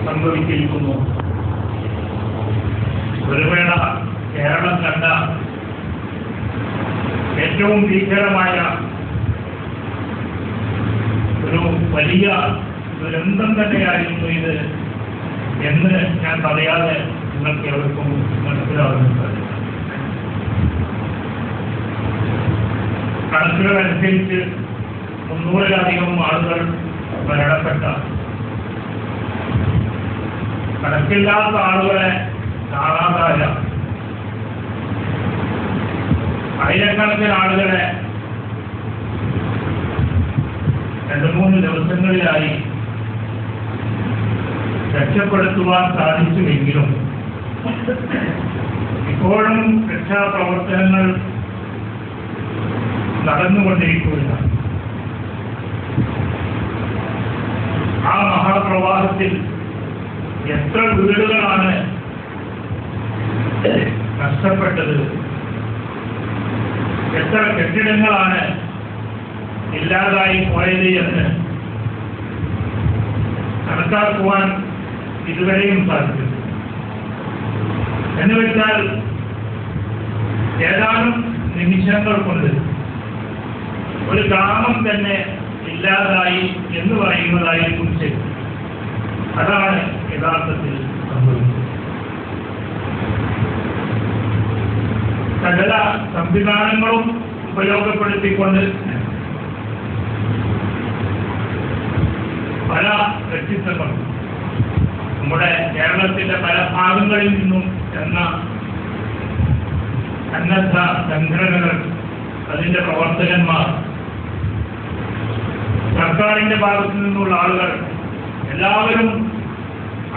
സംഭവിച്ചിരിക്കുന്നു. ഒരു വേള കേരളം കണ്ട ഏറ്റവും ഭീകരമായ ഒരു വലിയ ദുരന്തം തന്നെയായിരുന്നു ഇത് എന്ന് ഞാൻ പറയാതെ നിങ്ങൾക്ക് എവർക്കും മനസ്സിലാവുന്നുണ്ട്. കണക്കുകളനുസരിച്ച് 300-ലധികം ആളുകൾ മരണപ്പെട്ട, കണക്കില്ലാത്ത ആളുകളെ കാണാതായ, ആയിരക്കണക്കിന് ആളുകളെ 2-3 ദിവസങ്ങളിലായി രക്ഷപ്പെടുത്തുവാൻ സാധിച്ചുവെങ്കിലും ഇപ്പോഴും രക്ഷാപ്രവർത്തനങ്ങൾ നടന്നുകൊണ്ടിരിക്കുകയാണ്. ആ മഹാപ്രവാഹത്തിൽ എത്ര വീടുകളാണ് നഷ്ടപ്പെട്ടത്, എത്ര കെട്ടിടങ്ങളാണ് ഇല്ലാതായി പോയത് എന്ന് കണക്കാക്കുവാൻ ഇതുവരെയും സാധിക്കും. എന്നുവെച്ചാൽ ഏതാനും നിമിഷങ്ങൾ കൊണ്ട് ഒരു ഗ്രാമം തന്നെ ഇല്ലാതായി എന്ന് പറയുന്നതായിരിക്കും ശരി. അതാണ് യഥാർത്ഥത്തിൽ സംഭവിച്ചത്. സകല സംവിധാനങ്ങളും ഉപയോഗപ്പെടുത്തിക്കൊണ്ട് പല വ്യക്തിത്വങ്ങളും നമ്മുടെ കേരളത്തിന്റെ പല ഭാഗങ്ങളിൽ നിന്നും എന്ന സന്നദ്ധ സംഘടനകൾ, അതിന്റെ പ്രവർത്തകന്മാർ, സർക്കാരിന്റെ ഭാഗത്തു നിന്നുള്ള ആളുകൾ എല്ലാവരും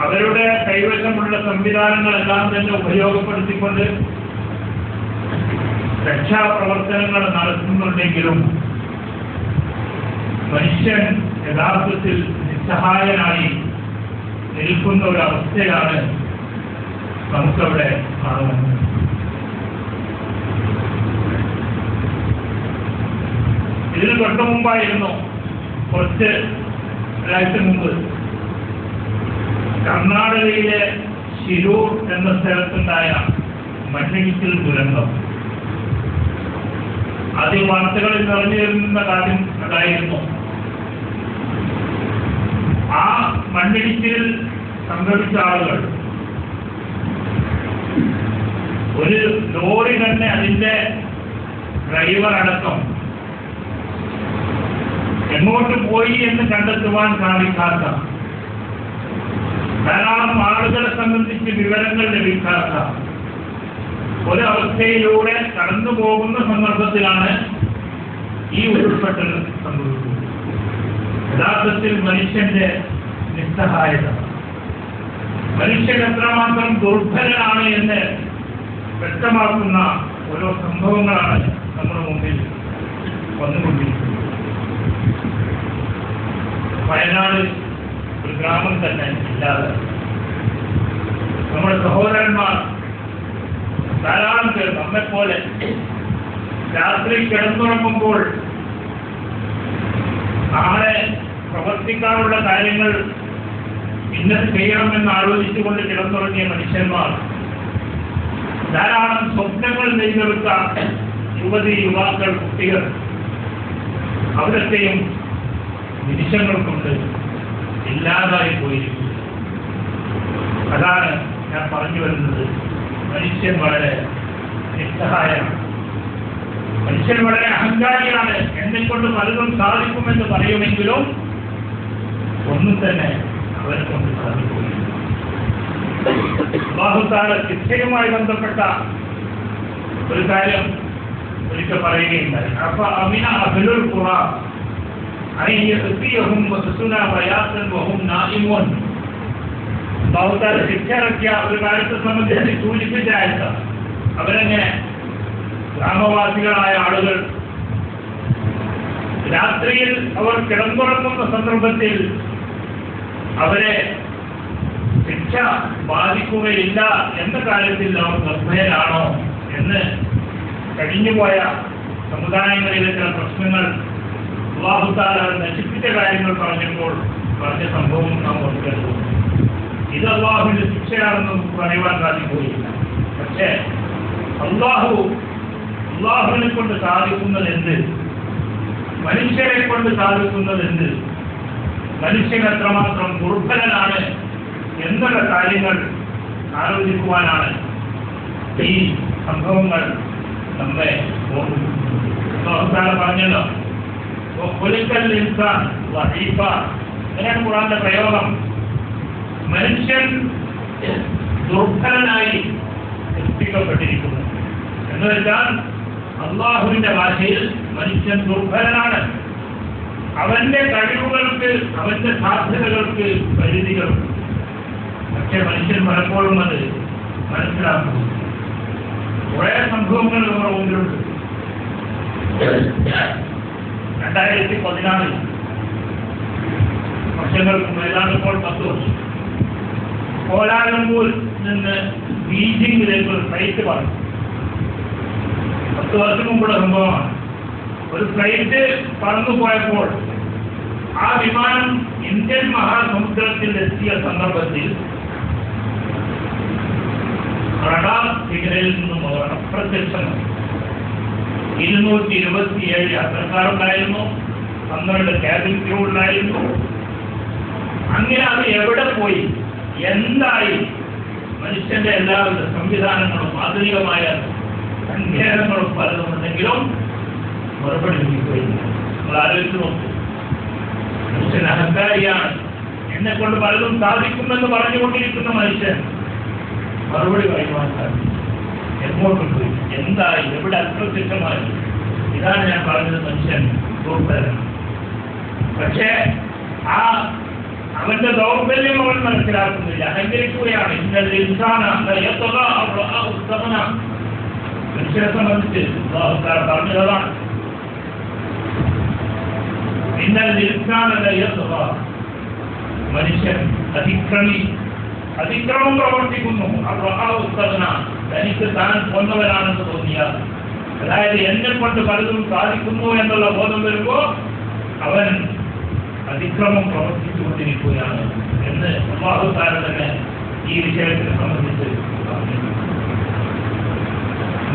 അവരുടെ കൈവശമുള്ള സംവിധാനങ്ങളെല്ലാം തന്നെ ഉപയോഗപ്പെടുത്തിക്കൊണ്ട് രക്ഷാപ്രവർത്തനങ്ങൾ നടത്തുന്നുണ്ടെങ്കിലും മനുഷ്യൻ യഥാർത്ഥത്തിൽ നിസ്സഹായനായി നിൽക്കുന്ന ഒരു അവസ്ഥയാണ് നമുക്കവിടെ കാണുന്നത്. ഇതിന് തൊട്ടു മുമ്പായിരുന്നു, കുറച്ച് ഒരാഴ്ച മുമ്പ് കർണാടകയിലെ ശിരൂർ എന്ന സ്ഥലത്തുണ്ടായ മണ്ണിടിച്ചിൽ ദുരന്തം. ആദ്യം വാർത്തകളിൽ നിറഞ്ഞു വരുന്ന കാര്യം അതായിരുന്നു. ആ മണ്ണിടിച്ചിൽ സംഭവിച്ച ആളുകൾ ഒരു ലോറി തന്നെ അതിന്റെ ഡ്രൈവർ അടക്കം എങ്ങോട്ട് പോയി എന്ന് കണ്ടെത്തുവാൻ സാധിക്കാത്ത, ധാരാളം ആളുകളെ സംബന്ധിച്ച് വിവരങ്ങൾ ലഭിക്കാത്ത ഒരവസ്ഥയിലൂടെ കടന്നു പോകുന്ന സന്ദർഭത്തിലാണ് ഈ ഉരുൾപൊട്ടൽ സംഭവിക്കുന്നത്. യഥാർത്ഥത്തിൽ മനുഷ്യന്റെ നിസ്സഹായത, മനുഷ്യൻ എത്രമാത്രം ദുർബലനാണ് എന്ന് വ്യക്തമാക്കുന്ന ഓരോ സംഭവങ്ങളാണ് നമ്മുടെ മുമ്പിൽ വന്നുകൊണ്ടിരിക്കുന്നത്. വയനാട് ഒരു ഗ്രാമം തന്നെ ഇല്ലാതെ നമ്മുടെ സഹോദരന്മാർ ധാരാളം പേർ നമ്മെപ്പോലെ രാത്രി കിടന്നുറങ്ങുമ്പോൾ നാളെ പ്രവർത്തിക്കാനുള്ള കാര്യങ്ങൾ ഇന്നത് ചെയ്യണമെന്ന് ആലോചിച്ചുകൊണ്ട് കിടന്നുറങ്ങിയ മനുഷ്യന്മാർ, ധാരാളം സ്വപ്നങ്ങൾ നെയ്തെടുത്ത യുവതി യുവാക്കൾ, കുട്ടികൾ, അവരൊക്കെയും നിമിഷങ്ങൾ കൊണ്ട് ഇല്ലാതായി പോയിരിക്കുന്നു. അതാണ് ഞാൻ പറഞ്ഞു വരുന്നത്. മനുഷ്യൻ വളരെ നിസ്സഹായമാണ്, മനുഷ്യൻ വളരെ അഹങ്കാരിയാണ്. എന്നെക്കൊണ്ട് പലതും സാധിക്കുമെന്ന് പറയുമെങ്കിലും ഒന്നും തന്നെ അവരെ കൊണ്ട് സാധിക്കില്ല. അല്ലാഹു തആല ശിക്ഷയുമായി ബന്ധപ്പെട്ട ഒരു കാര്യം ഒരിക്കൽ പറയുകയുണ്ടായി. അപ്പൊ അമിന അഹ്ലുൽ ഖുറ അൻ യഅതിയഹും ബഅസുനാ ബയാതൻ വഹും നായിമൂൻ. അല്ലാഹു തആല ശിക്ഷ ഇറക്കിയ ഒരു കാര്യത്തെ സംബന്ധിച്ച് സൂചിപ്പിച്ചായിട്ട് അവരെങ്ങനെ ഗ്രാമവാസികളായ ആളുകൾ രാത്രിയിൽ അവർ കിടന്നുറങ്ങുന്ന സന്ദർഭത്തിൽ അവരെ ശിക്ഷ ബാധിക്കുകയില്ല എന്ന കാര്യത്തിൽ അവർ നിർഭയരാണോ എന്ന് കഴിഞ്ഞുപോയ സമുദായങ്ങളിലെ ചില പ്രശ്നങ്ങൾ അല്ലാഹു തആല നശിപ്പിച്ച കാര്യങ്ങൾ പറഞ്ഞപ്പോൾ പറഞ്ഞ സംഭവം നാം ഓർക്കേണ്ടതുണ്ട്. അള്ളാഹുവിന്റെ ശിക്ഷയാണെന്ന് നമുക്ക് പറയുവാൻ സാധിക്കുകയില്ല. പക്ഷേ അള്ളാഹുവിനെ കൊണ്ട് സാധിക്കുന്നത് എന്ത്, മനുഷ്യരെ കൊണ്ട് സാധിക്കുന്നത് എന്ത്, മനുഷ്യൻ എത്രമാത്രം ദുർബലനാണ് എന്നുള്ള കാര്യങ്ങൾ ആലോചിക്കുവാനാണ് ഈ സംഭവങ്ങൾ നമ്മെ ഓർമ്മിപ്പിക്കുന്നത്. പറഞ്ഞല്ലോ, അങ്ങനെയാണ് ഖുർആന്റെ പ്രയോഗം. മനുഷ്യൻ ദുർബലനായി സൃഷ്ടിക്കപ്പെട്ടിരിക്കുന്നു എന്ന് വെച്ചാൽ അള്ളാഹുവിന്റെ ഭാഷയിൽ മനുഷ്യൻ ദുർബലനാണ്. അവന്റെ കഴിവുകൾക്ക്, അവന്റെ സാധ്യതകൾക്ക് പരിധികളുണ്ട്. പക്ഷെ മനുഷ്യൻ പലപ്പോഴും അത് മനസ്സിലാക്കുന്നു. കുറെ സംഭവങ്ങൾ നമ്മുടെ മുന്നിലുണ്ട്. 2014 വർഷങ്ങൾക്ക് ഏതാണ്ട് ഇപ്പോൾ 10 വർഷം കോലാലംപൂരിൽ നിന്ന് ബീജിംഗിലേക്ക് ഒരു ഫ്ലൈറ്റ് പറഞ്ഞു. 10 വർഷം മുമ്പുള്ള സംഭവമാണ്. ഒരു ഫ്ലൈറ്റ് പറന്നു പോയപ്പോൾ ആ വിമാനം ഇന്ത്യൻ മഹാസമുദ്രത്തിൽ എത്തിയ സന്ദർഭത്തിൽ റഡാർ സിഗ്നലിൽ നിന്നും അവർ അപ്രത്യക്ഷമായി. 227 യാത്രക്കാരുണ്ടായിരുന്നു, 12 ക്യാബിൻ ക്രൂ ഉണ്ടായിരുന്നു. അങ്ങനെ അത് എവിടെ പോയി, എന്തായി? മനുഷ്യന്റെ എല്ലാവിധ സംവിധാനങ്ങളും ആധുനികമായ സങ്കേതങ്ങളും പലതും ഉണ്ടെങ്കിലും മറുപടി ലഭിക്കുകയില്ല. നമ്മൾ ആലോചിച്ച് നോക്കും. മനുഷ്യൻ അഹങ്കാരിയാണ്, എന്നെ കൊണ്ട് പലതും സാധിക്കുമെന്ന് പറഞ്ഞുകൊണ്ടിരിക്കുന്ന മനുഷ്യൻ മറുപടി പറയുവാൻ സാധിക്കും. എങ്ങോട്ട് പോയി, എന്തായി, എവിടെ അപ്രത്യക്ഷമായി? ഇതാണ് ഞാൻ പറഞ്ഞത്, മനുഷ്യൻ ദുർബലനാണ്. പക്ഷേ അവന്റെ ദൗർബല്യം അവൻ മനസ്സിലാക്കുന്നില്ല, അഹങ്കരിക്കുകയാണ്. ഇന്നലെ മനുഷ്യനെ സംബന്ധിച്ച് പറഞ്ഞതാണ്, മനുഷ്യൻ അതിക്രമം പ്രവർത്തിക്കുന്നു. തനിക്ക് താൻ കൊന്നവരാണെന്ന് തോന്നിയാൽ, അതായത് എന്നെ കൊണ്ട് പലതും സാധിക്കുന്നു എന്നുള്ള ബോധം വരുമ്പോൾ അവൻ അതിക്രമം പ്രവർത്തിച്ചുകൊണ്ടിരിക്കുകയാണ് എന്ന് അല്ലാഹു തആല തന്നെ ഈ വിഷയത്തെ സംബന്ധിച്ച്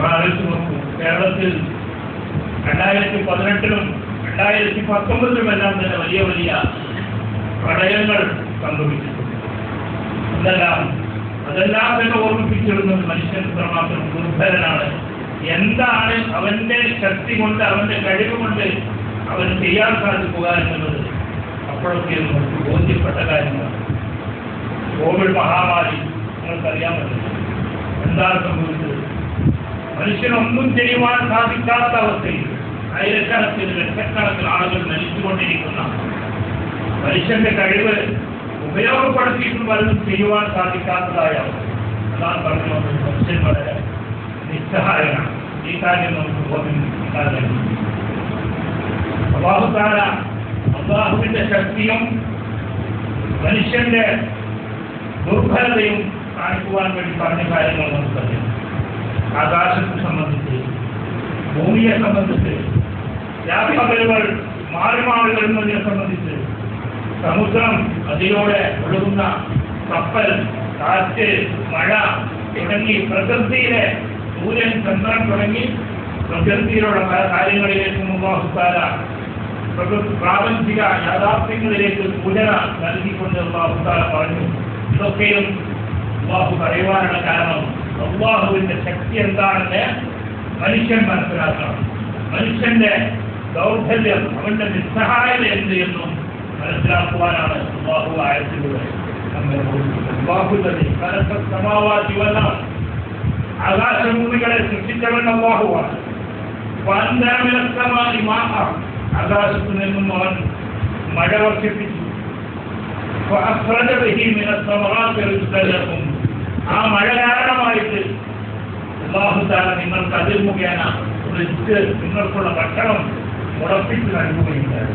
ആലോചിച്ച് നോക്കൂ. കേരളത്തിൽ 2018-ലും 2019-ലും എല്ലാം തന്നെ വലിയ വലിയ പ്രളയങ്ങൾ സംഭവിച്ചിട്ടുണ്ട്. അതെല്ലാം തന്നെ ഓർമ്മിപ്പിച്ചിരുന്നത് മനുഷ്യൻ ഇത്രമാത്രം ദുർബലനാണ്. എന്താണ് അവന്റെ ശക്തി കൊണ്ട്, അവന്റെ കഴിവ് കൊണ്ട് അവന് ചെയ്യാൻ സാധിക്കുക എന്നുള്ളത് അപ്പോഴൊക്കെ നമുക്ക് ബോധ്യപ്പെട്ട കാര്യമാണ്. കോവിഡ് മഹാമാരി നിങ്ങൾക്കറിയാമല്ലോ, എന്താണ് സംഭവിച്ചത്? മനുഷ്യനൊന്നും ചെയ്യുവാൻ സാധിക്കാത്ത അവസ്ഥയിൽ ആയിരക്കണക്കിന് ലക്ഷക്കണക്കിന് ആളുകൾ മരിച്ചുകൊണ്ടിരിക്കുന്ന, മനുഷ്യന്റെ കഴിവ് ഉപയോഗപ്പെടുത്തിയിട്ടും പലതും ചെയ്യുവാൻ സാധിക്കാത്തതായ അതാണ് പറഞ്ഞു. മനുഷ്യൻ വളരെ നിസ്സഹായനാണ്. ഈ കാര്യം നമുക്ക് ബോധ്യം. അല്ലാഹു തആല അല്ലാഹുവിന്റെ ശക്തിയും മനുഷ്യന്റെ ദുർബലതയും കാണിക്കുവാൻ വേണ്ടി പറഞ്ഞ കാര്യങ്ങൾ നമുക്കറിയാം. ആകാശത്തെ സംബന്ധിച്ച്, ഭൂമിയെ സംബന്ധിച്ച്, രാത്രിപകലുകൾ മാറി മാറി വരുന്നതിനെ സംബന്ധിച്ച്, സമുദ്രം, അതിലൂടെ ഒഴുകുന്ന കപ്പൽ, കാറ്റ്, മഴ തുടങ്ങി പ്രകൃതിയിലെ സൂര്യൻ, ചന്ദ്രൻ തുടങ്ങി പ്രകൃതിയിലുള്ള പല കാര്യങ്ങളിലേക്കും അല്ലാഹു തആല പ്രാപഞ്ചിക യാഥാർത്ഥ്യങ്ങളിലേക്ക് സൂചന നൽകിക്കൊണ്ട് അല്ലാഹു തആല പറഞ്ഞു. ഇതൊക്കെയും അല്ലാഹു പറയുവാനുള്ള കാരണം അല്ലാഹുവിന്റെ ശക്തി എന്താണെന്ന് മനുഷ്യൻ മനസ്സിലാക്കണം. മനുഷ്യന്റെ ദൗർബല്യം, അവന്റെ നിസ്സഹായത എന്ത് എന്നും മനസ്സിലാക്കുവാനാണ് അല്ലാഹു ആയത്തിലൂടെ നമ്മെ ആകാശഭൂമികളെ സൃഷ്ടിച്ചവൻ അല്ലാഹുവാണ്. ആകാശത്തു നിന്നും അവൻ മഴ വർഷിപ്പിച്ചു. ആ മഴ കാരണമായിട്ട് അല്ലാഹു തആല നിങ്ങൾക്ക് അതിൽ മുഖേന നിങ്ങൾക്കുള്ള ഭക്ഷണം ഉറപ്പിച്ച് നൽകുകയുണ്ടായി.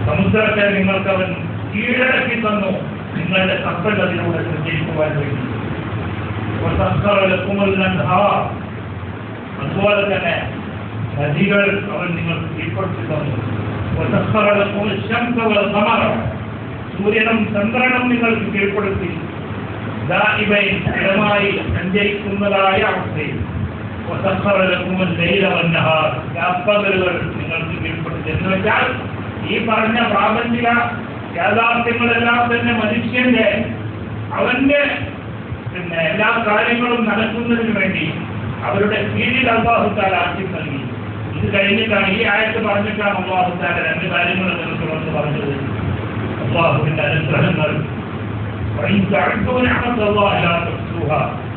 സമുദ്രത്തെ നിങ്ങൾക്ക് അവൻ കീഴടക്കി തന്നു, നിങ്ങളുടെ കപ്പൽ അതിലൂടെ സഞ്ചരിക്കുവാൻ വേണ്ടി. അതുപോലെ തന്നെ നദികൾ അവൻ നിങ്ങൾക്ക് കീഴ്പ്പെടുത്തി തന്നു. وسخر لكم الشمس والقمر സൂര്യനും ചന്ദ്രനും നിങ്ങൾക്ക് കീഴ്പ്പെടുത്തി ദാഇബൈൻ സ്ഥിരമായി സഞ്ചരിക്കുന്നതായ അവസ്ഥയിൽ وسخر لكم الليل والنهار രാപ്പകലുകൾ നിങ്ങൾക്ക് കീഴ്പ്പെടുത്തി എന്ന് വെച്ചാൽ ഈ പറഞ്ഞ പ്രാപഞ്ചിക യാഥാർത്ഥ്യങ്ങളെല്ലാം തന്നെ മനുഷ്യന്റെ അവന്റെ എല്ലാ കാര്യങ്ങളും നടക്കുന്നതിന് വേണ്ടി അവരുടെ കീഴിൽ അല്ലാഹു തആല ആക്കി നൽകി. ഇത് കഴിഞ്ഞിട്ടാണ് ഈ ആയത്ത് പറഞ്ഞിട്ടാണ് അല്ലാഹു തആല രണ്ട് കാര്യങ്ങൾ നിങ്ങൾക്ക് പറഞ്ഞത്. അല്ലാഹുവിന്റെ അനുഗ്രഹങ്ങൾ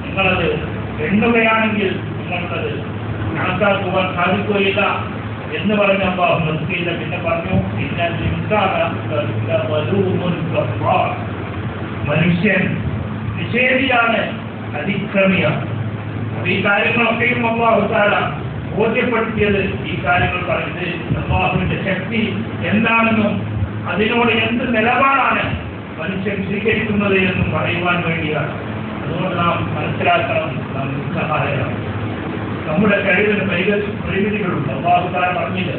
നിങ്ങളത് എണ്ണുകയാണെങ്കിൽ നിങ്ങൾക്കത് കണക്കാക്കുവാൻ സാധിക്കുകയില്ല എന്ന് പറഞ്ഞ അല്ലാഹു നിർത്തിയില്ല. പിന്നെ പറഞ്ഞു മനുഷ്യൻ നിഷേധിയാണ്, അതിക്രമിയാണ്. അപ്പൊ ഈ കാര്യങ്ങളൊക്കെയും അല്ലാഹു തആല ബോധ്യപ്പെടുത്തിയത് ഈ കാര്യങ്ങൾ പറഞ്ഞത് അല്ലാഹുവിന്റെ ശക്തി എന്താണെന്നും അതിനോട് എന്ത് നിലപാടാണ് മനുഷ്യൻ സ്വീകരിക്കുന്നത് എന്നും പറയുവാൻ വേണ്ടിയാണ്. അതുകൊണ്ട് നാം മനസ്സിലാക്കണം, നാം നിസ്സഹായരാണ്. നമ്മുടെ കഴിവിന് പരിമിതികളുണ്ട്. അല്ലാഹു തആല പറഞ്ഞില്ല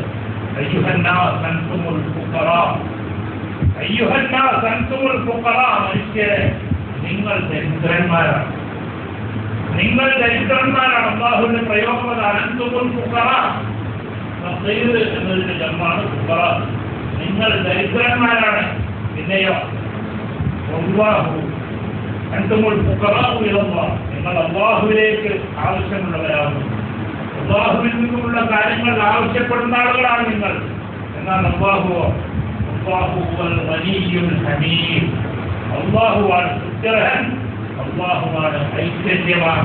അയ്യുഹന്നാസ് അൻതുമുൽ ഫുഖറാ, അയ്യുഹന്നാസ് അൻതുമുൽ ഫുഖറാ, മനുഷ്യരെ നിങ്ങൾ ദരിദ്രന്മാരാണ്, നിങ്ങൾ ദരിദ്രന്മാരാണ്. അല്ലാഹുവിന്റെ പ്രയോഗം അതാണ്, അൻതുമുൽ ഫുഖറാ. ഫഖീർ എന്നതിന്റെ ജമ്മാണ് ഫുഖറാ. നിങ്ങൾ ദരിദ്രന്മാരാണ്. പിന്നെയോ അല്ലാഹു അൻതുമുൽ ഫുഖറാ ഇലല്ലാഹ്, നിങ്ങൾ അല്ലാഹുവിലേക്ക് ആവശ്യമുള്ളവരാകുന്നു. അല്ലാഹുവിൽ നിന്നുമുള്ള കാര്യങ്ങൾ ആവശ്യപ്പെടുന്ന ആളുകളാണ് നിങ്ങൾ. എന്നാൽ അല്ലാഹുവോ അല്ലാഹു ഹുവൽ ഗനിയ്യുൽ ഹമീദ്, അല്ലാഹുവാണ് സുഗ്രഹൻ, അല്ലാഹുവാണ് ഐശ്വര്യവാൻ.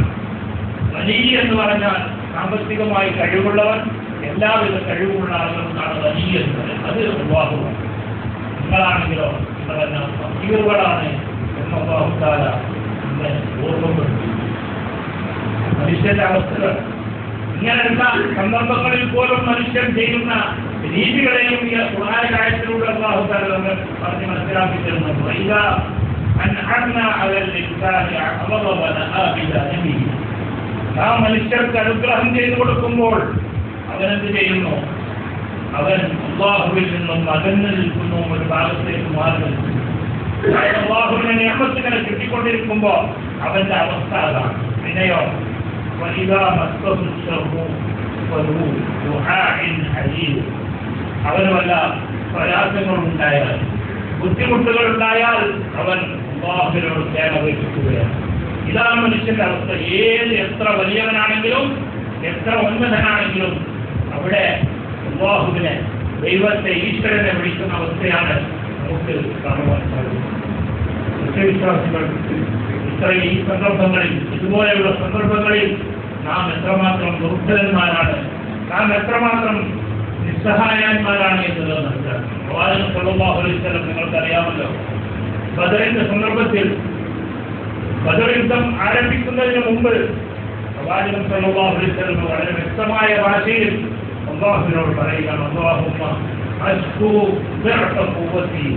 ഗനി എന്ന് പറഞ്ഞാൽ സാമ്പത്തികമായി കഴിവുള്ളവൻ, എല്ലാവിധ കഴിവുള്ള ആളുകൾക്കാണ് ഗനി എന്നത്. അത് അല്ലാഹുവാണ്. നിങ്ങളാണെങ്കിലോ നിങ്ങളെല്ലാം ഫഖീറുകളാണ് എന്ന് അല്ലാഹു തആല നമ്മളെ ഓർമ്മപ്പെടുത്തി. മനുഷ്യന്റെ അവസ്ഥകൾ ഇങ്ങനെയുള്ള സന്ദർഭങ്ങളിൽ പോലും മനുഷ്യൻ ചെയ്യുന്ന രീതികളെയും ഈ ഖുർആൻ ആയത്തിലൂടെ അല്ലാഹു തആല നമ്മൾ പറഞ്ഞ് മനസ്സിലാക്കി തരുന്നു. വൈദാ അൻഅംനാ അലൽ ഇൻസാനി അഅറദ വനആ ബിജാനിബിഹി, നാം മനുഷ്യർക്ക് അനുഗ്രഹം ചെയ്തു കൊടുക്കുമ്പോൾ അവനെന്ത് ചെയ്യുന്നു? അവൻ അല്ലാഹുവിൽ നിന്നും അകന്നു നിൽക്കുന്നു, ഒരു ഭാഗത്തേക്ക് മാറി നിൽക്കുന്നു. അല്ലാഹുവിന്റെ നിഅമത്തുകളെ കിട്ടിക്കൊണ്ടിരിക്കുമ്പോ അവന്റെ അവസ്ഥ അതാണ്. പിന്നെയോ وَإِذَا مَسَّهُ الشَّرُّ فَذُو دُعَاءٍ حَلِيمٍ, അവന് വല്ല പ്രയാസങ്ങളുണ്ടായാൽ, ബുദ്ധിമുട്ടുകളുണ്ടായാൽ അവൻ അല്ലാഹുവിനോട് ത്യാഗമേൽക്കുകയാണ്. ഇതാണ് മനുഷ്യന്റെ അവസ്ഥ. എത്ര വലിയവനാണെങ്കിലും എത്ര ഉന്നതനാണെങ്കിലും അവിടെ അല്ലാഹുവിനെ, ദൈവത്തെ, ഈശ്വരനെ വിളിക്കുന്ന അവസ്ഥയാണ് നമുക്ക് കാണുവാൻ സാധിക്കുന്നത്. സത്യവിശ്വാസികൾ ഈ സന്ദർഭങ്ങളിൽ, ഇതുപോലെയുള്ള സന്ദർഭങ്ങളിൽ നാം എത്രമാത്രം ദുർബലന്മാരാണ്, നാം എത്രമാത്രം നിസ്സഹായന്മാരാണ് എന്നുള്ളത് മനസ്സിലാക്കി. പ്രവാചകൻ സല്ലല്ലാഹു അലൈഹി വസല്ലം നിങ്ങൾക്കറിയാമല്ലോ, ബദറിന്റെ സന്ദർഭത്തിൽ ബദർ യുദ്ധം ആരംഭിക്കുന്നതിന് മുമ്പ് പ്രവാചകൻ സല്ലല്ലാഹു അലൈഹി വസല്ലം വളരെ വ്യക്തമായ ഭാഷയിൽ അല്ലാഹുവിനോട് പറയുകയാണ്, അല്ലാഹുമ്മ അശ്കു ദഅഫ ഖുവ്വതി,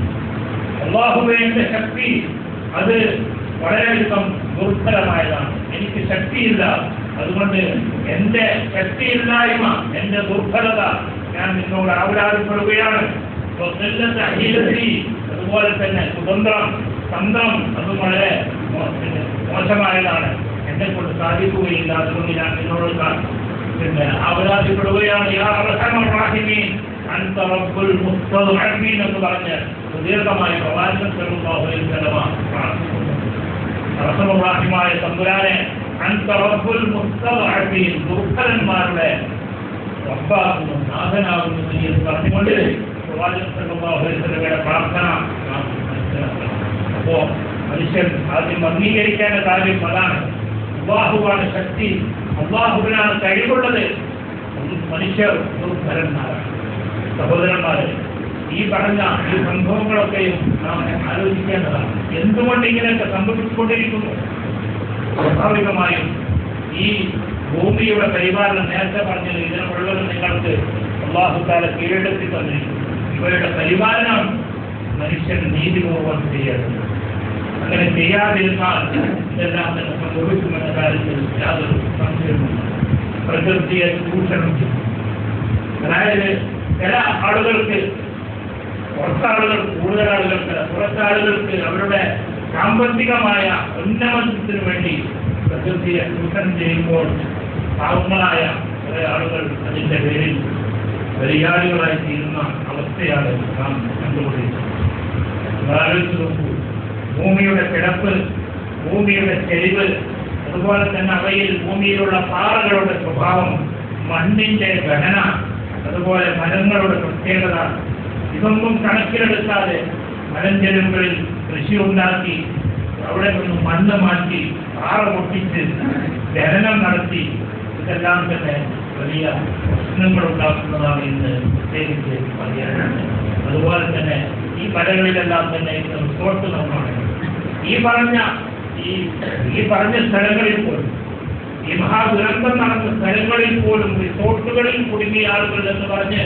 അല്ലാഹുവേ എന്റെ ശക്തി അത് വളരെയധികം ദുർബലമായതാണ്, എനിക്ക് ശക്തിയില്ല. അതുകൊണ്ട് എന്റെ ശക്തിയില്ലായ്മ, എന്റെ ദുർബലത ഞാൻ നിന്നോട് ആവലാതിപ്പെടുകയാണ്. അതുപോലെ തന്നെ കുതന്ത്രം, തന്ത്രം അതും വളരെ മോശമായതാണ്, എന്നെ കൊണ്ട് സാധിക്കുകയില്ല. അതുകൊണ്ട് ഞാൻ നിന്നോട് ആവലാതിപ്പെടുകയാണ്. യാ അർഹമർ റഹീമീൻ അൻത റബ്ബുൽ മുസ്തദ്അഫീൻ എന്ന് പറഞ്ഞ് ദീർഘമായി പ്രവാചകൻ സല്ലല്ലാഹു അലൈഹി വസല്ലം പ്രാർത്ഥിക്കുന്നു. റഹ്മാനായ തമ്പുരാനെ, അൻത റബ്ബുൽ മുസ്തദ്അഫീൻ, ദുർബലന്മാരുടെ റബ്ബാകുന്നു, നാഥനാകുന്നു എന്ന് പറഞ്ഞുകൊണ്ട് പ്രവാചകൻ സല്ലല്ലാഹു അലൈഹി വസല്ലമയുടെ പ്രാർത്ഥന നാം മനസ്സിലാക്കണം. അപ്പോ മനുഷ്യൻ ആദ്യം അംഗീകരിക്കേണ്ട കാര്യം അതാണ്. അല്ലാഹുവാണ് ശക്തി, അല്ലാഹുവിനാണ് കഴിവുള്ളത്. മനുഷ്യർ ദുർബലന്മാരാണ്. സഹോദരന്മാരെ, ഈ പറഞ്ഞ ഈ സംഭവങ്ങളൊക്കെയും നാം ആലോചിക്കേണ്ടതാണ്. എന്തുകൊണ്ട് ഇങ്ങനെയൊക്കെ സംഭവിച്ചുകൊണ്ടിരിക്കുന്നു? സ്വാഭാവികമായും ഈ ഭൂമിയുടെ പരിപാലനം, നേരത്തെ പറഞ്ഞത് ഇതിനെ മുഴുവൻ നിങ്ങൾക്ക് അല്ലാഹു തആല കീഴടക്കി തന്നിരിക്കുന്നു. ഇവയുടെ പരിപാലനം മനുഷ്യൻ നീതിപൂർവ്വം ചെയ്യരുത്. അങ്ങനെ ചെയ്യാതിരുന്നാൽ ഇതെല്ലാം തന്നെ സംഭവിക്കുമെന്ന കാര്യത്തിൽ യാതൊരു സംശയവുമില്ല. പ്രകൃതിയെ ചൂഷണം ചെയ്യും. അതായത് ചില ആളുകൾക്ക് പുറത്താളുകൾക്ക് അവരുടെ സാമ്പത്തികമായ ഉന്നമനത്തിന് വേണ്ടി പ്രകൃതിയെ ചൂഷണം ചെയ്യുമ്പോൾ പാവങ്ങളായ കുറെ ആളുകൾ അതിന്റെ പേരിൽ ബലിയാളികളായി തീരുന്ന അവസ്ഥയാണ് നാം കണ്ടുകൊണ്ടിരിക്കുന്നത്. ആലോചിച്ച് നോക്കൂ, ഭൂമിയുടെ കിടപ്പ്, ഭൂമിയുടെ ചെരിവ്, അതുപോലെ തന്നെ അവയിൽ ഭൂമിയിലുള്ള പാറകളുടെ സ്വഭാവം, മണ്ണിന്റെ ഘടന, അതുപോലെ മരങ്ങളുടെ പ്രത്യേകത, ഇതൊന്നും കണക്കിലെടുക്കാതെ മലഞ്ചെരുവുകളിൽ കൃഷി ഉണ്ടാക്കി അവിടെ നിന്ന് മണ്ണ് മാറ്റി പാറ പൊട്ടിച്ച് ഖനനം നടത്തി ഇതെല്ലാം തന്നെ വലിയ പ്രശ്നങ്ങളുണ്ടാക്കുന്നതാണ് ഇന്ന് പ്രത്യേകിച്ച് പറയാനാണ്. അതുപോലെ തന്നെ ഈ മലകളിലെല്ലാം തന്നെ ഇന്ന് റിസോർട്ട് നിർമ്മാണം, ഈ പറഞ്ഞ സ്ഥലങ്ങളിൽ പോലും, ഈ മഹാദുരന്തം നടന്ന സ്ഥലങ്ങളിൽ പോലും റിസോർട്ടുകളിൽ കുടുങ്ങിയ ആളുകൾ എന്ന് പറഞ്ഞ്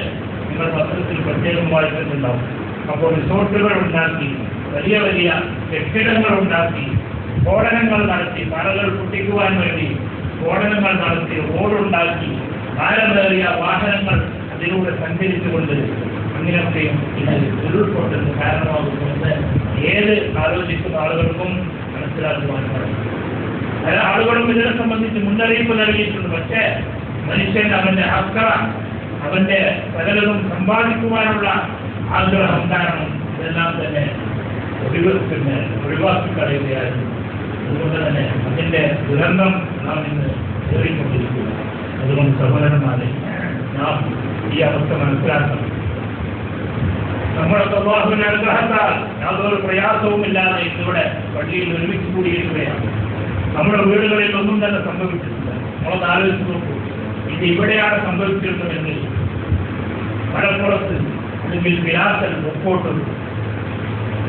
നിങ്ങൾ പത്രത്തിൽ പ്രത്യേകം വായിച്ചിട്ടുണ്ടാവും. അപ്പോൾ റിസോർട്ടുകൾ ഉണ്ടാക്കി, വലിയ വലിയ കെട്ടിടങ്ങൾ ഉണ്ടാക്കി, സ്ഫോടനങ്ങൾ നടത്തി, പാറകൾ പൊട്ടിക്കുവാൻ വേണ്ടി സ്ഫോടനങ്ങൾ നടത്തി, റോഡുണ്ടാക്കി, ഭാരമേറിയ വാഹനങ്ങൾ അതിലൂടെ സഞ്ചരിച്ചുകൊണ്ട് അങ്ങനെയൊക്കെയും ഇത് ഉരുൾപൊട്ടലിന് കാരണമാകുമെന്ന് ഏത് ആലോചിക്കുന്ന ആളുകൾക്കും മനസ്സിലാക്കുവാൻ കഴിയും. പല ആളുകളും ഇതിനെ സംബന്ധിച്ച് മുന്നറിയിപ്പ് നൽകിയിട്ടുണ്ട്. പക്ഷേ മനുഷ്യൻ അവന്റെ അവന്റെ പലരും സമ്പാദിക്കുവാനുള്ള ആഗ്രഹം കാരണം ഇതെല്ലാം തന്നെ ഒഴിവാക്കി കളയുകയായിരുന്നു. അതുകൊണ്ട് തന്നെ അതിന്റെ ദുരന്തം നാം ഇന്ന് കയറിക്കൊണ്ടിരിക്കുക. അതുകൊണ്ട് സഹോദരന്മാരെ, നാം ഈ അവസ്ഥ മനസ്സിലാക്കണം. നമ്മുടെ അല്ലാഹുവിന്റെ അനുഗ്രഹത്താൽ യാതൊരു പ്രയാസവുമില്ലാതെ ഇന്നിവിടെ പള്ളിയിൽ ഒരുമിച്ച് കൂടിയിരിക്കുകയാണ്. നമ്മുടെ വീടുകളിൽ ഒന്നും തന്നെ സംഭവിച്ചിട്ടില്ല. നമ്മളൊന്ന് ആലോചിച്ച് നോക്കൂ, ഇത് ഇവിടെയാണ് സംഭവിച്ചിരുന്നതെങ്കിൽ മലപ്പുറത്ത് അല്ലെങ്കിൽ വിലാസൽ പൂക്കോട്ടൂർ,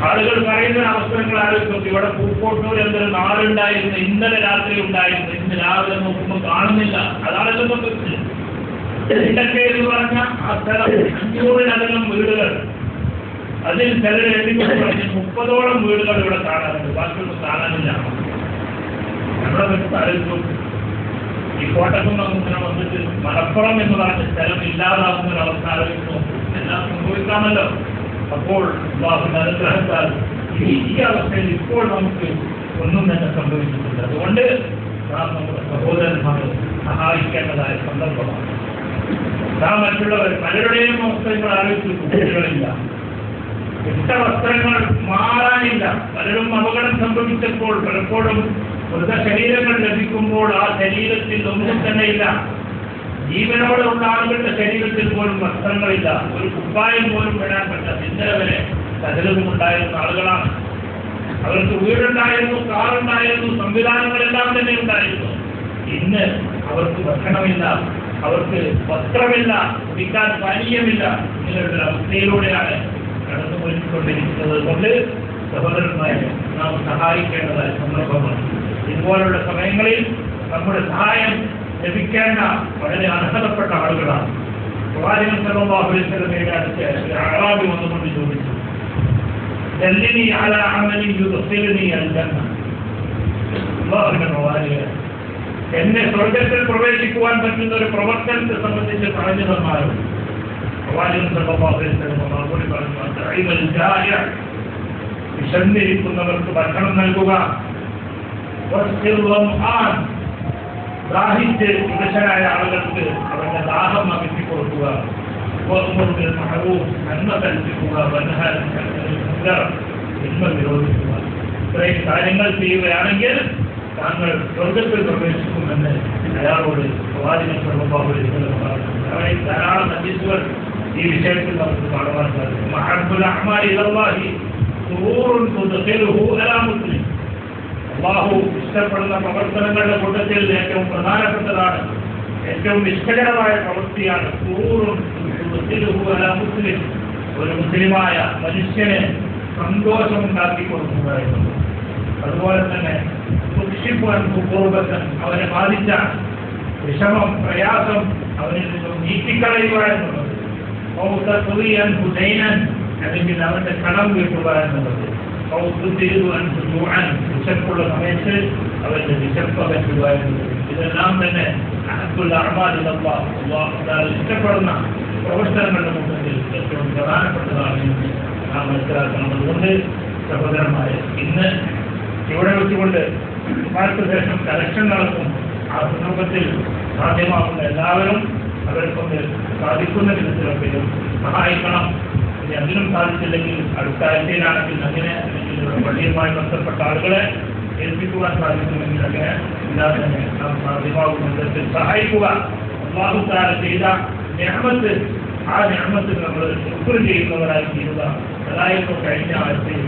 ആളുകൾ പറയുന്ന അവസരങ്ങൾ ആലോചിച്ച് നോക്കി. ഇവിടെ പൂക്കോട്ടൂർ എന്നൊരു നാടുണ്ടായിരുന്നു, ഇന്നലെ രാത്രി ഉണ്ടായിരുന്നു, ഇന്ന് രാവിലെ നോക്കുമ്പോൾ കാണുന്നില്ല. അതാണല്ലോ സംഭവിച്ചത്. ഇതൊക്കെ എന്ന് പറഞ്ഞ ആ സ്ഥലം 500-ലധികം വീടുകൾ, അതിൽ ചിലർ എഴുതിക്കൊണ്ട് പറഞ്ഞ് 30ഓളം വീടുകൾ ഇവിടെ കാണാറുണ്ട്, ബാക്കിയൊന്നും കാണാനില്ല. നമ്മുടെ ആലോചിച്ചു, ഈ കോട്ടക്കുന്നം ഇങ്ങനെ വന്നിട്ട് മലപ്പുറം എന്ന് പറഞ്ഞ സ്ഥലം ഇല്ലാതാകുന്ന ഒരു അവസ്ഥ ആലോചിച്ചു. എല്ലാം സംഭവിക്കാമല്ലോ. അപ്പോൾ അല്ലാഹുവിന്റെ അനുഗ്രഹത്താൽ ഈ അവസ്ഥയിൽ ഇപ്പോൾ നമുക്ക് ഒന്നും തന്നെ സംഭവിച്ചിട്ടില്ല. അതുകൊണ്ട് നാം നമ്മുടെ സഹോദരന്മാരെ സഹായിക്കേണ്ടതായ സന്ദർഭമാണ്. നാം മറ്റുള്ളവർ പലരുടെയും അവസ്ഥകൾ ആലോചിച്ചു. കുട്ടികളില്ല, ഇട്ട വസ്ത്രങ്ങൾ മാറാനില്ല. പലരും അപകടം സംഭവിച്ചപ്പോൾ പലപ്പോഴും മൃതശരീരങ്ങൾ ലഭിക്കുമ്പോൾ ആ ശരീരത്തിൽ ഒന്നും തന്നെയില്ല. ജീവനോടുള്ള ആളുകളുടെ ശരീരത്തിൽ പോലും വസ്ത്രങ്ങളില്ല, ഒരു കുപ്പായം പോലും വിടാൻ പറ്റാത്ത ഇന്നലെ വരെ സകലവും ഉണ്ടായിരുന്ന ആളുകളാണ്. അവർക്ക് വീടുണ്ടായിരുന്നു, കാറുണ്ടായിരുന്നു, സംവിധാനങ്ങളെല്ലാം തന്നെ ഉണ്ടായിരുന്നു. ഇന്ന് അവർക്ക് ഭക്ഷണമില്ല, അവർക്ക് വസ്ത്രമില്ല, കുടിക്കാൻ പാനീയമില്ല. ഇങ്ങനെയുള്ള അവസ്ഥയിലൂടെയാണ് കടന്നുപോയിക്കൊണ്ടിരിക്കുന്നത്. കൊണ്ട് സഹോദരന്മാരെ, നാം സഹായിക്കേണ്ടതായ സന്ദർഭമാണ്. ഇതുപോലുള്ള സമയങ്ങളിൽ നമ്മുടെ സഹായം ലഭിക്കേണ്ട വളരെ അർഹതപ്പെട്ട ആളുകളാണ്. പ്രവാചകൻ സല്ലല്ലാഹു അലൈഹി വസല്ലമയുടെ അടുത്ത് ഒരു അഅറാബി വന്നുകൊണ്ട് ചോദിച്ചു, ദല്ലിനി അലാ അമലിൻ യുദ്ഖിലുനി അൽ-ജന്ന. അല്ലാഹുവിന്റെ പ്രവാചകൻ, എന്നെ സ്വർഗ്ഗത്തിൽ പ്രവേശിക്കുവാൻ പറ്റുന്ന ഒരു പ്രവർത്തനത്തെ സംബന്ധിച്ച് പറഞ്ഞു തന്നാലും. പ്രവാചകൻ സല്ലല്ലാഹു അലൈഹി വസല്ലം മറുപടി പറഞ്ഞു, അത്ഇമൽ ജാഇഅ, വിശന്നിരിക്കുന്നവർക്ക് ഭക്ഷണം നൽകുക, ദാഹിച്ച് വിവശരായ ആളുകൾക്ക് അവരുടെ ദാഹം അകറ്റി കൊടുക്കുക, നന്മ കൽപ്പിക്കുക, നന്മ വിരോധിക്കുക. ഇത്രയും കാര്യങ്ങൾ ചെയ്യുകയാണെങ്കിൽ താങ്കൾ സ്വർഗത്തിൽ പ്രവേശിക്കുമെന്ന് അയാളോട് പ്രവാചകൻ സല്ലല്ലാഹു അലൈഹി വസല്ലം പറഞ്ഞു. ധാരാളം ഹദീസുകൾ ഈ വിഷയത്തിൽ നമുക്ക് കാണുവാൻ സാധിക്കും. മഹബ്ബുൽ അഅ്മാലി ഇലല്ലാഹി സുറൂറുൻ തുദ്ഖിലുഹു അലാ മുസ്ലിം. അല്ലാഹു ഇഷ്ടപ്പെടുന്ന പ്രവർത്തനങ്ങളുടെ കൂട്ടത്തിൽ ഏറ്റവും പ്രധാനപ്പെട്ടതാണ്, ഏറ്റവും ഇഷ്ടകരമായ പ്രവൃത്തിയാണ് സുറൂറുൻ തുദ്ഖിലുഹു അലാ മുസ്ലിം. ഒരു മുസ്ലിമായ മനുഷ്യന് സന്തോഷമുണ്ടാക്കി കൊടുക്കുക എന്നുള്ളത്. അതുപോലെ തന്നെ അവനെ ബാധിച്ച വിഷമം, പ്രയാസം അവനിൽ നിന്നും നീക്കിക്കളയുക എന്നുള്ളത്. അല്ലെങ്കിൽ അവന്റെ കടം വീട്ടുക എന്നുള്ളത്. വിശപ്പുള്ള സമയത്ത് അവന്റെ വിശപ്പ് അകറ്റുക എന്നുള്ളത്. ഇതെല്ലാം തന്നെ ഇഷ്ടപ്പെടുന്ന പ്രവർത്തനങ്ങളുടെ കൂട്ടത്തിൽ ഏറ്റവും പ്രധാനപ്പെട്ടതാണ്. മനസ്സിലാക്കണം. അതുകൊണ്ട് സഹോദരന്മാരെ, ഇന്ന് ഇവിടെ വെച്ചുകൊണ്ട് ഇമാർക്ക് ശേഷം കലക്ഷൻ നടക്കും. ആ സന്ദർഭത്തിൽ സാധ്യമാകുന്ന എല്ലാവരും അവരെ കൊണ്ട് സാധിക്കുന്ന വിധത്തിലൊക്കെ സഹായിക്കണം. ഇനി അതിനും സാധിച്ചില്ലെങ്കിൽ അടുത്ത ആഴ്ചയിലാണെങ്കിൽ അങ്ങനെ, അല്ലെങ്കിൽ പള്ളിയുമായി ബന്ധപ്പെട്ട ആളുകളെ ഏൽപ്പിക്കുവാൻ സാധിക്കുമെങ്കിൽ അങ്ങനെ ഇല്ലാതെ തന്നെ നാം സാധ്യമാകുന്ന വിധത്തിൽ സഹായിക്കുക. അല്ലാഹു തആല ചെയ്ത നിഅമത്ത്, ആ നിഅമത്ത് നമ്മൾ ശുക്ർ ചെയ്യുന്നവരായി തീരുക. അതായിരുന്നു കഴിഞ്ഞ ആഴ്ചയിൽ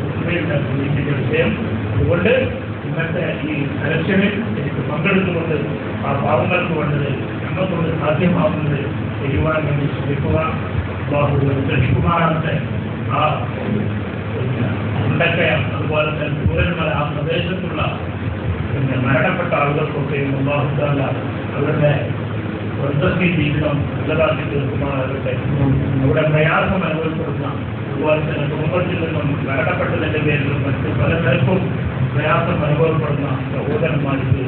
സൂചിപ്പിച്ച വിഷയം. അതുകൊണ്ട് ഇന്നത്തെ ഈ കലക്ഷനിൽ എനിക്ക് പങ്കെടുത്തുകൊണ്ട് ആ പാവങ്ങൾക്ക് വേണ്ടത് നമ്മൾക്കൊണ്ട് സാധ്യമാകുന്നത് ചെയ്യുവാൻ വേണ്ടി ശ്രമിക്കുക. ഗ്രഹിക്കുമാറാകട്ടെ. ആ ഉണ്ടക്കയം, അതുപോലെ തന്നെ ദൂരന്മല, ആ പ്രദേശത്തുള്ള മരണപ്പെട്ട ആളുകൾക്കൊക്കെയും അല്ലാഹു തആല അവരുടെ വൃദ്ധി ജീവിതം നല്ലതാക്കി തീർക്കുമാറാകട്ടെ. അവിടെ പ്രയാസം അനുഭവപ്പെടുന്ന, അതുപോലെ തന്നെ കുടുംബത്തിൽ നിന്നും മരണപ്പെട്ടതിൻ്റെ പേരിലും മറ്റ് പല നിരക്കും പ്രയാസം അനുഭവപ്പെടുന്ന സഹോദരന്മാർക്ക്,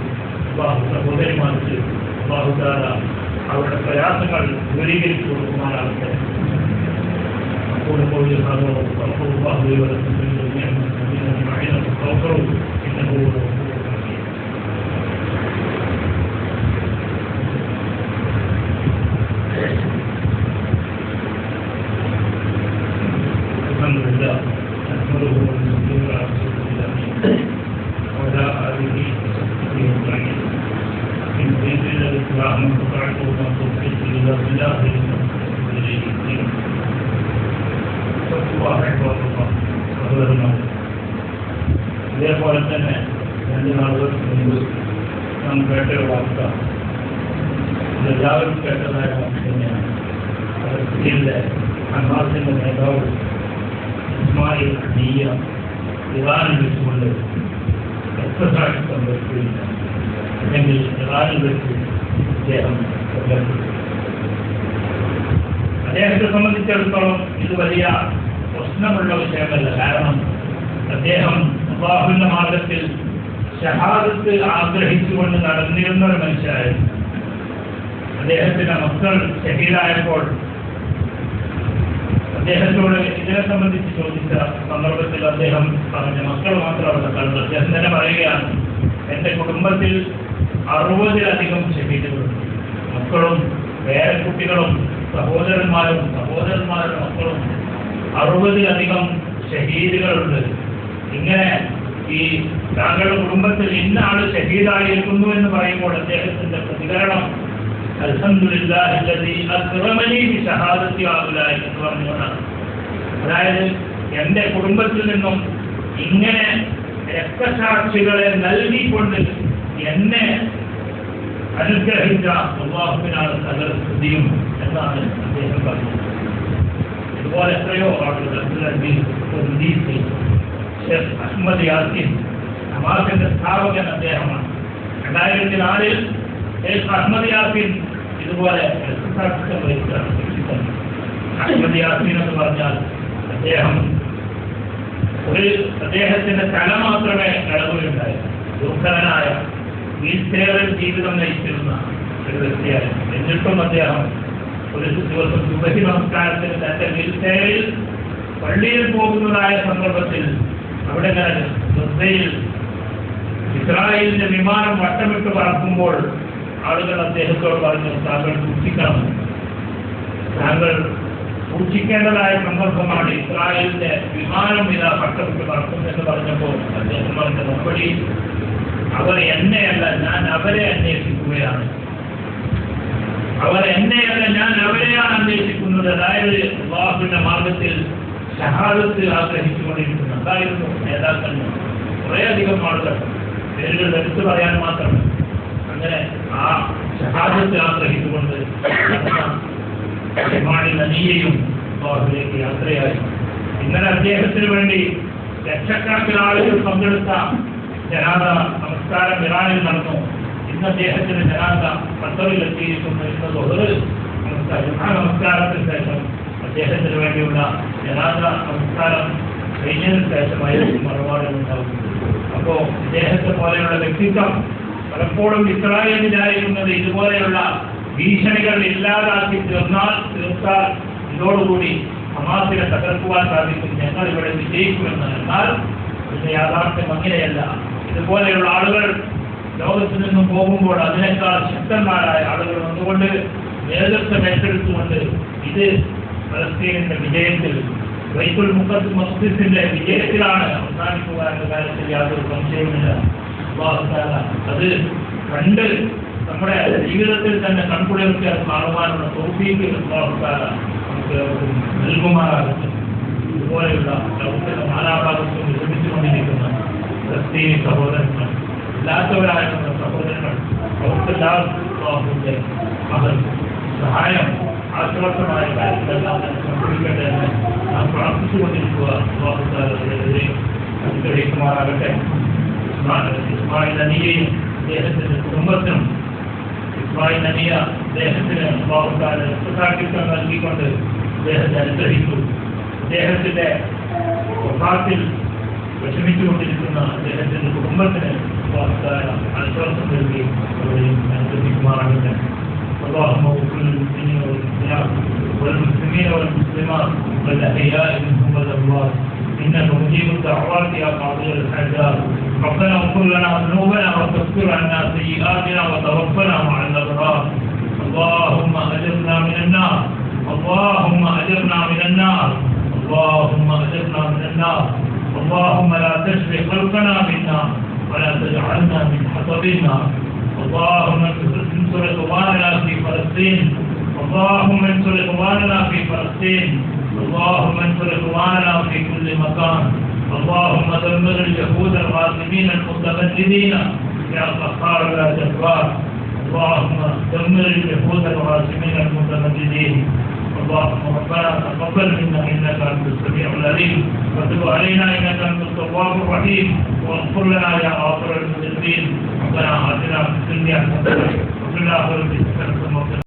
സഹോദരിമാർക്ക് അല്ലാഹു തആല അവരുടെ പ്രയാസങ്ങൾ ദൂരീകരിച്ചു കൊടുക്കുമാറാകട്ടെ. قول هذا واستغفر الله لي ولكم جميعا المسلمين اجمعين فاستغفروه انه هو الغفور الرحيم. الحمد لله نحمده ونصلي على رسوله الامين وعلى اله وصحبه اجمعين. ان اريد الا الاصلاح ما استطعت وما توفيقي الا بالله اليه. ഇതേപോലെ തന്നെ 2 നാളുകൾക്ക് മുമ്പ് നാം കേട്ടൊരു വാർത്ത, എല്ലാവരും കേട്ടതായ വാർത്ത തന്നെയാണ്. ഫലസ്തീനിലെ ഹമാസിന്റെ നേതാവ് ഇസ്മായിൽ ഹനിയ ഇറാനിൽ വെച്ചുകൊണ്ട് രക്തസാക്ഷിത്വം വരികയില്ല, അല്ലെങ്കിൽ ഇറാനിൽ വെച്ച് അദ്ദേഹം കൊല്ലപ്പെട്ടു. അദ്ദേഹത്തെ സംബന്ധിച്ചിടത്തോളം ഇത് വലിയ പ്രശ്നമുള്ള വിഷയമല്ല. കാരണം അദ്ദേഹം അല്ലാഹുവിന്റെ മാർഗത്തിൽ ഷഹാദത്ത് ആഗ്രഹിച്ചുകൊണ്ട് നടന്നിരുന്ന ഒരു മനുഷ്യരായിരുന്നു. അദ്ദേഹത്തിന്റെ മക്കൾ ഷഹീദായപ്പോൾ അദ്ദേഹത്തോട് ഇതിനെ സംബന്ധിച്ച് ചോദിച്ച സന്ദർഭത്തിൽ അദ്ദേഹം പറഞ്ഞ മക്കൾ മാത്രമല്ല കണ്ടത്. അദ്ദേഹം തന്നെ പറയുകയാണ്, എൻ്റെ കുടുംബത്തിൽ 60-ലധികം ഷഹീദുകളുണ്ട്. മക്കളും പേരക്കുട്ടികളും സഹോദരന്മാരുടെ മക്കളും 60-ലധികം ഷഹീദുകളുണ്ട്. ഇങ്ങനെ ഈ താങ്കളുടെ കുടുംബത്തിൽ ഇന്ന ആള് ഷഹീദായിരിക്കുന്നു എന്ന് പറയുമ്പോൾ അദ്ദേഹത്തിന്റെ പ്രതികരണം അൽഹംദുലില്ലാഹി അല്ലദീ അക്റമനീ ബിശഹാദത്തി ഹൗലാഇ എന്ന് പറഞ്ഞുകൊണ്ടാണ്. അതായത് എൻ്റെ കുടുംബത്തിൽ നിന്നും ഇങ്ങനെ രക്തസാക്ഷികളെ നൽകിക്കൊണ്ട് എന്നെ അനുഗ്രഹിച്ച അല്ലാഹുവിനാണ് സകല സ്തുതിയും എന്നാണ് അദ്ദേഹം പറഞ്ഞത്. ഇതുപോലെ എത്രയോ ആളുകൾ, ഷെയ്ഖ് അഹ്മദ് യാസീൻ ഹമാസിന്റെ സ്ഥാപകൻ അദ്ദേഹമാണ്. 2004 ഷെയ്ഖ് അഹ്മദ് യാസീൻ ഇതുപോലെ രക്തസാക്ഷിത്വം വഹിച്ചാണ് ശിക്ഷിച്ചത്. അഹ്മദ് യാസീൻ എന്ന് പറഞ്ഞാൽ അദ്ദേഹത്തിന്റെ തല മാത്രമേ ഇളവുണ്ടായി. ദുർഘടനായ വീൽചെയറിൽ ജീവിതം നയിച്ചിരുന്ന ഒരു വ്യക്തിയായിരുന്നു. എന്നിട്ടും അദ്ദേഹം ഒരു ദിവസം സുബഹി നമസ്കാരത്തിന് തന്റെ വീൽചെയറിൽ പള്ളിയിൽ പോകുന്നതായ സന്ദർഭത്തിൽ അവിടെ ഗസയിൽ ഇസ്രായേലിന്റെ വിമാനം വട്ടമിട്ട് പറക്കുമ്പോൾ ആളുകൾ അദ്ദേഹത്തോട് പറഞ്ഞു, താങ്കൾ സൂക്ഷിക്കണം, താങ്കൾ സൂക്ഷിക്കേണ്ടതായ സന്ദർഭമാണ്, ഇസ്രായേലിന്റെ വിമാനം ഇതാ വട്ടമിട്ട് പറക്കുമെന്ന് പറഞ്ഞപ്പോൾ അദ്ദേഹം പറഞ്ഞ മറുപടി, അവർ എന്നെയല്ല ഞാൻ അവരെ അന്വേഷിക്കുകയാണ്. അവർ എന്നെയല്ല ഞാൻ അവരെയാണ് അന്വേഷിക്കുന്നത്. അതായത് അല്ലാഹുവിന്റെ മാർഗത്തിൽ ഷഹാദത്ത് ആഗ്രഹിച്ചുകൊണ്ടിരിക്കുന്നു. അതായിരുന്നു നേതാക്കന്മാർ. കുറേയധികം ആളുകൾ, പേരുകൾ എടുത്തു പറയാൻ മാത്രം, അങ്ങനെ ആ ഷഹാദത്ത് ആഗ്രഹിച്ചുകൊണ്ട് ഹനിയയും അല്ലാഹുവിലേക്ക് യാത്രയായി. ഇന്നലെ അദ്ദേഹത്തിന് വേണ്ടി ലക്ഷക്കണക്കിന് ആളുകൾ പങ്കെടുത്ത ജനാദ നമസ്കാരം ഇറാനിൽ നടന്നു. ഇന്ന് അദ്ദേഹത്തിന് ജനാദ ഖത്തറിൽ എത്തിയിരിക്കുന്നു. ഇന്ന് ദുഹർ നമസ്കാരത്തിന് ശേഷം അദ്ദേഹത്തിന് വേണ്ടിയുള്ള ജനാദ നമസ്കാരം കഴിഞ്ഞതിന് ശേഷമായിരിക്കും മറുപാടുണ്ടാകും. അപ്പോൾ ഇദ്ദേഹത്തെ പോലെയുള്ള വ്യക്തിത്വം പലപ്പോഴും ഇസ്രായേലിലായിരുന്നത് ഇതുപോലെയുള്ള ഭീഷണികൾ ഇല്ലാതാക്കി തീർത്താൽ ഇതോടുകൂടി ഹമാസിനെ തകർക്കുവാൻ സാധിക്കും, ഞങ്ങൾ ഇവിടെ വിജയിക്കുമെന്ന്. എന്നാൽ ഇതിന്റെ യാഥാർത്ഥ്യം അങ്ങനെയല്ല. ഇതുപോലെയുള്ള ആളുകൾ ലോകത്ത് നിന്നും പോകുമ്പോൾ അതിനേക്കാൾ ശക്തന്മാരായ ആളുകൾ വന്നുകൊണ്ട് നേതൃത്വം ഏറ്റെടുത്തുകൊണ്ട് ഇത് ഫലസ്തീനിന്റെ വിജയത്തിൽ, ബൈത്തുൽ മുഖദ്ദിസിന്റെ വിജയത്തിലാണ് അവസാനിക്കുക എന്ന കാര്യത്തിൽ യാതൊരു സംശയവുമില്ല. അല്ലാഹു തആല അത് കണ്ട് നമ്മുടെ ജീവിതത്തിൽ തന്നെ കൺകുളിർത്തി അത് കാണുവാനുള്ള തൗഫീഖ് അല്ലാഹു തആല നമുക്ക് നൽകുമാറാകട്ടെ. ഇതുപോലെയുള്ള ലോകത്തിന്റെ നാനാഭാഗത്തും വിശ്രമിച്ചുകൊണ്ടിരിക്കുന്ന ഫലസ്തീനി സഹോദരന്മാർ, ഇല്ലാത്തവരായ നമ്മുടെ സഹോദരങ്ങൾ, അവർക്കെല്ലാവരുടെ മകൾ സഹായം ആശ്വാസമായ കാര്യങ്ങളെല്ലാം സംഭവിക്കട്ടെ എന്ന് നാം പ്രാർത്ഥിച്ചുകൊണ്ടിരിക്കുക. അല്ലാഹു തആല അതിനെതിരെ അനുഗ്രഹിക്കുമാറാകട്ടെ. ഇസ്മായിൽ അനിയെയും അദ്ദേഹത്തിന്റെ കുടുംബത്തിനും, ഇസ്മായിൽ അനിയ അദ്ദേഹത്തിന് അല്ലാഹു തആല രക്തസാക്ഷിത്വം നൽകിക്കൊണ്ട് അദ്ദേഹത്തെ അനുഗ്രഹിച്ചു. അദ്ദേഹത്തിന്റെ വഫാത്തിൽ വിഷമിച്ചുകൊണ്ടിരിക്കുന്ന അദ്ദേഹത്തിന്റെ കുടുംബത്തിന് അല്ലാഹു തആല ആശ്വാസം നൽകി അവരെയും അനുഗ്രഹിക്കുമാറാകട്ടെ. اللهم اغفر للمسلمين والمسلمات والمسلمين والمسلمات والاحياء منهم والاموات انك مجيب الدعوات يا قاضي الحاجات. ربنا اغفر لنا ذنوبنا وكفر عنا سيئاتنا وتوفنا مع الابرار. اللهم اجرنا من النار، اللهم اجرنا من النار، اللهم اجرنا من النار. اللهم لا تشفي خلقنا بالنار ولا تجعلنا من حطب النار. اللهم انصر اخواننا في فلسطين، اللهم انصر اخواننا في فلسطين، اللهم انصر اخواننا في كل مكان. اللهم دمر اليهود الغاصبين المتمددين يا قهار يا جبار. اللهم دمر اليهود الغاصبين المتمددين. اللهم ربنا تقبل منا انك انت السميع العليم وتب علينا انك انت التواب الرحيم واغفر لنا يا غافر المذنبين. ربنا آتنا في الدنيا حسنة وفي الآخرة حسنة